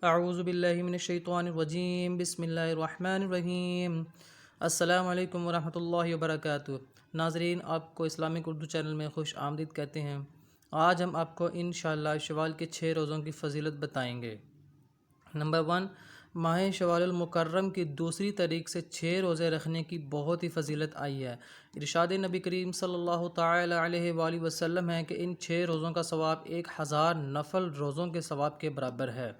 اعوذ باللہ من الشیطان الرجیم، بسم اللہ الرحمن الرحیم۔ السلام علیکم ورحمۃ اللہ وبرکاتہ۔ ناظرین، آپ کو اسلامک اردو چینل میں خوش آمدید کہتے ہیں۔ آج ہم آپ کو انشاءاللہ شوال کے 6 روزوں کی فضیلت بتائیں گے۔ نمبر 1، ماہ شوال المکرم کی دوسری تاریخ سے 6 روزے رکھنے کی بہت ہی فضیلت آئی ہے۔ ارشاد نبی کریم صلی اللہ تعالی علیہ وآلہ وسلم ہے کہ ان 6 روزوں کا ثواب 1000 نفل روزوں کے ثواب کے برابر ہے۔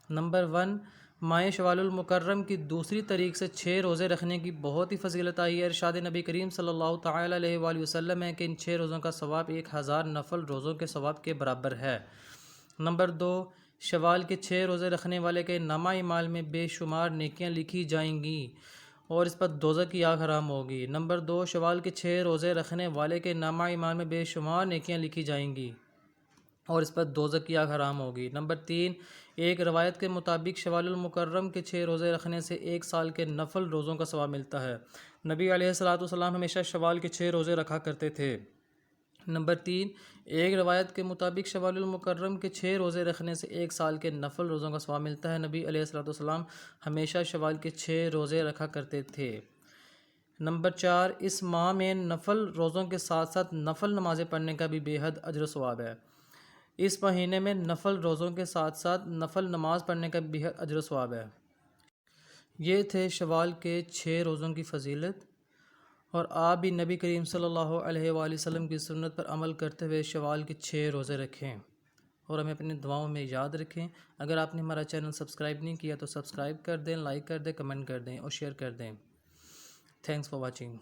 نمبر 1، ماہ شوال المکرم کی دوسری تاریخ سے 6 روزے رکھنے کی بہت ہی فضیلت آئی ہے۔ ارشاد نبی کریم صلی اللہ تعالی علیہ وآلہ وسلم ہے کہ ان 6 روزوں کا ثواب 1000 نفل روزوں کے ثواب کے برابر ہے۔ نمبر 2، شوال کے 6 روزے رکھنے والے کے نامہ اعمال میں بے شمار نیکیاں لکھی جائیں گی اور اس پر دوزخ کی آگ حرام ہوگی۔ نمبر 2، شوال کے 6 روزے رکھنے والے کے نامہ اعمال میں بے شمار نیکیاں لکھی جائیں گی اور اس پر دوزخ کی آگ حرام ہوگی۔ نمبر 3، ایک روایت کے مطابق شوال المکرم کے 6 روزے رکھنے سے 1 سال کے نفل روزوں کا ثواب ملتا ہے۔ نبی علیہ الصلوۃ والسلام ہمیشہ شوال کے 6 روزے رکھا کرتے تھے۔ نمبر 3، ایک روایت کے مطابق شوال المکرم کے 6 روزے رکھنے سے 1 سال کے نفل روزوں کا ثواب ملتا ہے۔ نبی علیہ الصلوۃ والسلام ہمیشہ شوال کے 6 روزے رکھا کرتے تھے۔ نمبر 4، اس ماہ میں نفل روزوں کے ساتھ ساتھ نفل نمازیں پڑھنے کا بھی بے حد اجر و ثواب ہے۔ اس مہینے میں نفل روزوں کے ساتھ ساتھ نفل نماز پڑھنے کا بے حد اجر و ثواب ہے۔ یہ تھے شوال کے 6 روزوں کی فضیلت، اور آپ بھی نبی کریم صلی اللہ علیہ وآلہ وسلم کی سنت پر عمل کرتے ہوئے شوال کے 6 روزے رکھیں اور ہمیں اپنی دعاؤں میں یاد رکھیں۔ اگر آپ نے ہمارا چینل سبسکرائب نہیں کیا تو سبسکرائب کر دیں، لائک کر دیں، کمنٹ کر دیں اور شیئر کر دیں۔ Thanks for watching.